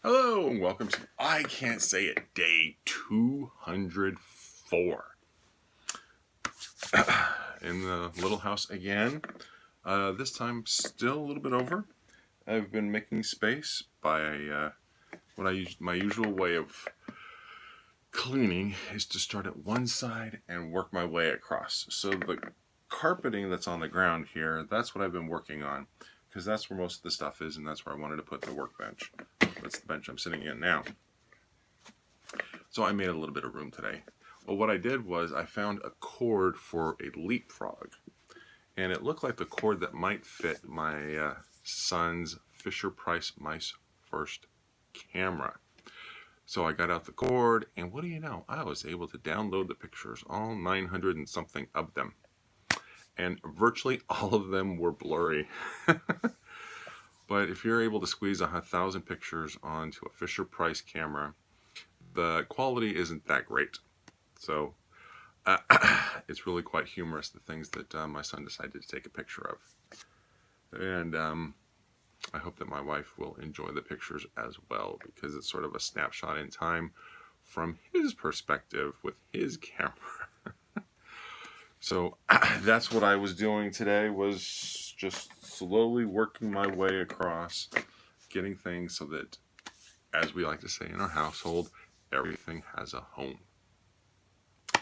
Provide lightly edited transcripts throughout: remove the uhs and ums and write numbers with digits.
Hello and welcome to I Can't Say It Day 204 in the little house again. This time still a little bit over. I've been making space by what I use. My usual way of cleaning is to start at one side and work my way across. So the carpeting that's on the ground here, that's what I've been working on because that's where most of the stuff is, and that's where I wanted to put the workbench. That's the bench I'm sitting in now. So I made a little bit of room today. Well, what I did was I found a cord for a leapfrog. And it looked like the cord that might fit my son's Fisher-Price Mice First camera. So I got out the cord, and what do you know? I was able to download the pictures, all 900 and something of them. And virtually all of them were blurry. But if you're able to squeeze 1,000 pictures onto a Fisher-Price camera, the quality isn't that great. So it's really quite humorous, the things that my son decided to take a picture of. And I hope that my wife will enjoy the pictures as well, because it's sort of a snapshot in time from his perspective with his camera. So that's what I was doing today, was just slowly working my way across, getting things so that, as we like to say in our household, everything has a home.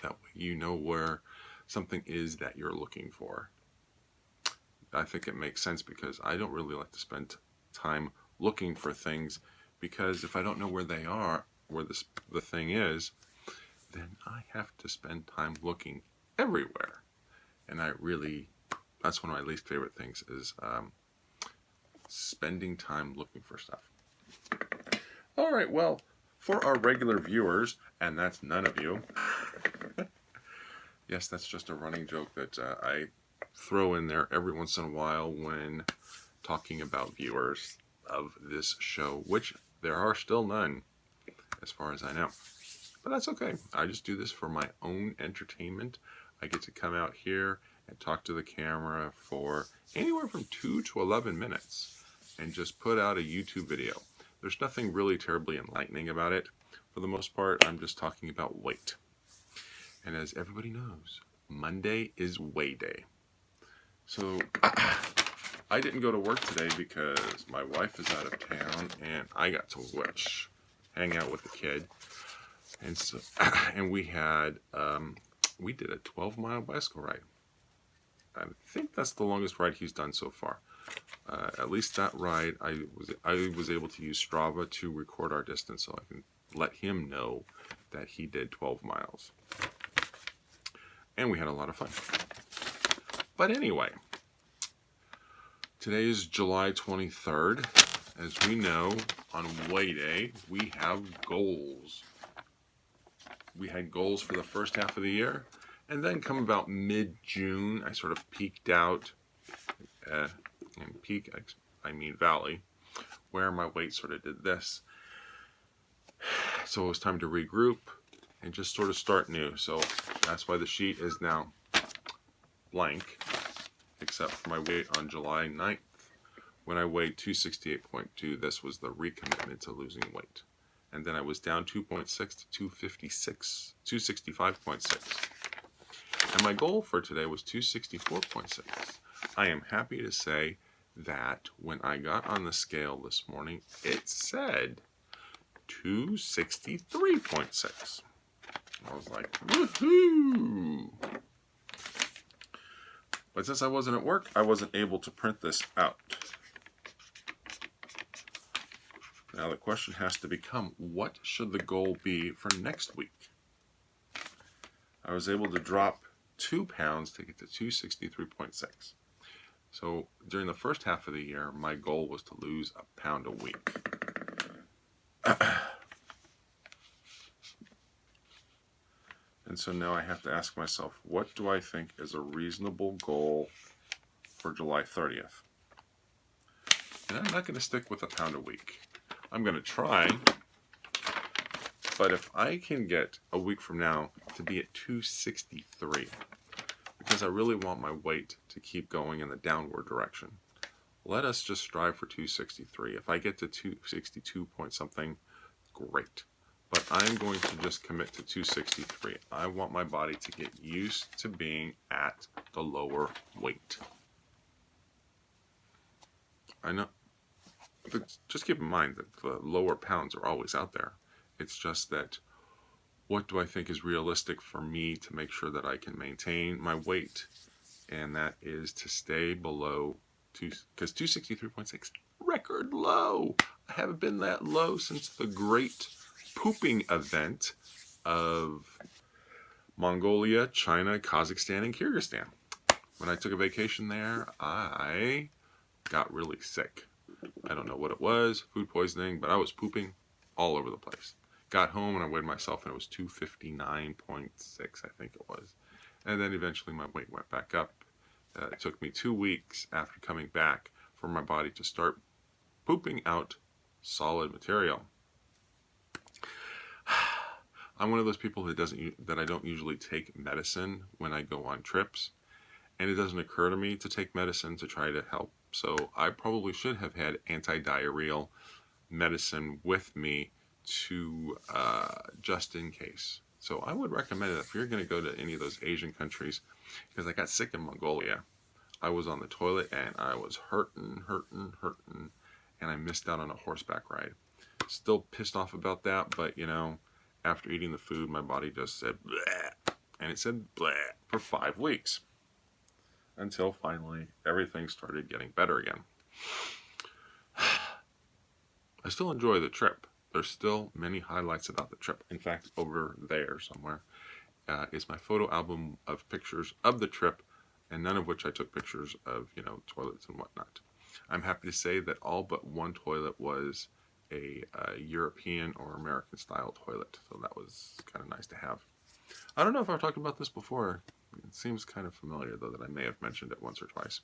That way you know where something is that you're looking for. I think it makes sense because I don't really like to spend time looking for things, because if I don't know where they are, where the thing is, then I have to spend time looking everywhere. And that's one of my least favorite things, is spending time looking for stuff. All right, well, for our regular viewers, and that's none of you. Yes, that's just a running joke that I throw in there every once in a while when talking about viewers of this show, which there are still none, as far as I know. But that's okay. I just do this for my own entertainment. I get to come out here and talk to the camera for anywhere from 2 to 11 minutes and just put out a YouTube video. There's nothing really terribly enlightening about it. For the most part, I'm just talking about weight. And as everybody knows, Monday is weigh day. So I didn't go to work today because my wife is out of town and I got to hang out with the kid. And so, and we did a 12-mile bicycle ride. I think that's the longest ride he's done so far. At least that ride, I was able to use Strava to record our distance so I can let him know that he did 12 miles. And we had a lot of fun. But anyway, today is July 23rd. As we know, on weigh day, we have goals. We had goals for the first half of the year, and then come about mid-June, I sort of peaked out, and peak, I mean valley, where my weight sort of did this. So it was time to regroup and just sort of start new. So that's why the sheet is now blank, except for my weight on July 9th. When I weighed 268.2, this was the recommitment to losing weight. And then I was down 2.6 to 265.6. And my goal for today was 264.6. I am happy to say that when I got on the scale this morning, it said 263.6. I was like, woohoo! But since I wasn't at work, I wasn't able to print this out. Now the question has to become, what should the goal be for next week? I was able to drop 2 pounds to get to 263.6. So during the first half of the year, my goal was to lose a pound a week. And so now I have to ask myself, what do I think is a reasonable goal for July 30th? And I'm not going to stick with a pound a week. I'm going to try, but if I can get a week from now to be at 263, because I really want my weight to keep going in the downward direction, let us just strive for 263. If I get to 262 point something, great. But I'm going to just commit to 263. I want my body to get used to being at the lower weight. I know, but just keep in mind that the lower pounds are always out there. It's just that, what do I think is realistic for me to make sure that I can maintain my weight? And that is to stay below 2, because 263.6, record low. I haven't been that low since the great pooping event of Mongolia, China, Kazakhstan, and Kyrgyzstan. When I took a vacation there, I got really sick. I don't know what it was, food poisoning, but I was pooping all over the place. Got home and I weighed myself and it was 259.6, I think it was. And then eventually my weight went back up. It took me 2 weeks after coming back for my body to start pooping out solid material. I'm one of those people that I don't usually take medicine when I go on trips, and it doesn't occur to me to take medicine to try to help. So I probably should have had anti-diarrheal medicine with me to just in case. So I would recommend it if you're going to go to any of those Asian countries, because I got sick in Mongolia. I was on the toilet and I was hurting, and I missed out on a horseback ride. Still pissed off about that, but you know, after eating the food, my body just said bleh, and it said bleh for 5 weeks. Until finally, everything started getting better again. I still enjoy the trip. There's still many highlights about the trip. In fact, over there somewhere is my photo album of pictures of the trip, and none of which I took pictures of, you know, toilets and whatnot. I'm happy to say that all but one toilet was a European or American style toilet, so that was kind of nice to have. I don't know if I've talked about this before. It seems kind of familiar, though, that I may have mentioned it once or twice.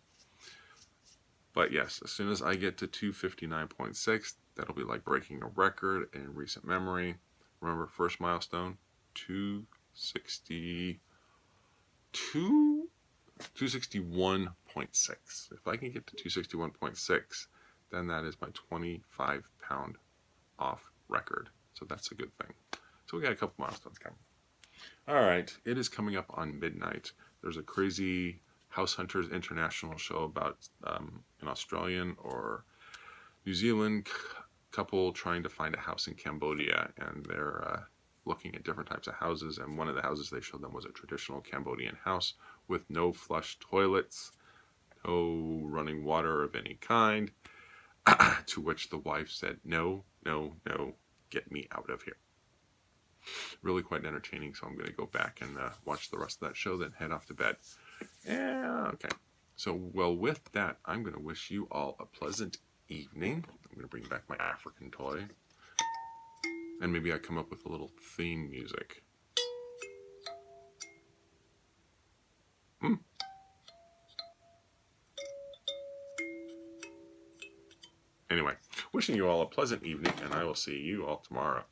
But yes, as soon as I get to 259.6, that'll be like breaking a record in recent memory. Remember, first milestone, 261.6. If I can get to 261.6, then that is my 25-pound off record. So that's a good thing. So we got a couple milestones coming. All right, it is coming up on midnight. There's a crazy House Hunters International show about an Australian or New Zealand couple trying to find a house in Cambodia, and they're looking at different types of houses, and one of the houses they showed them was a traditional Cambodian house with no flush toilets, no running water of any kind, to which the wife said, no, no, no, get me out of here. Really quite entertaining, so I'm going to go back and watch the rest of that show, then head off to bed. Yeah, okay. So, well, with that, I'm going to wish you all a pleasant evening. I'm going to bring back my African toy. And maybe I come up with a little theme music. Anyway, wishing you all a pleasant evening, and I will see you all tomorrow.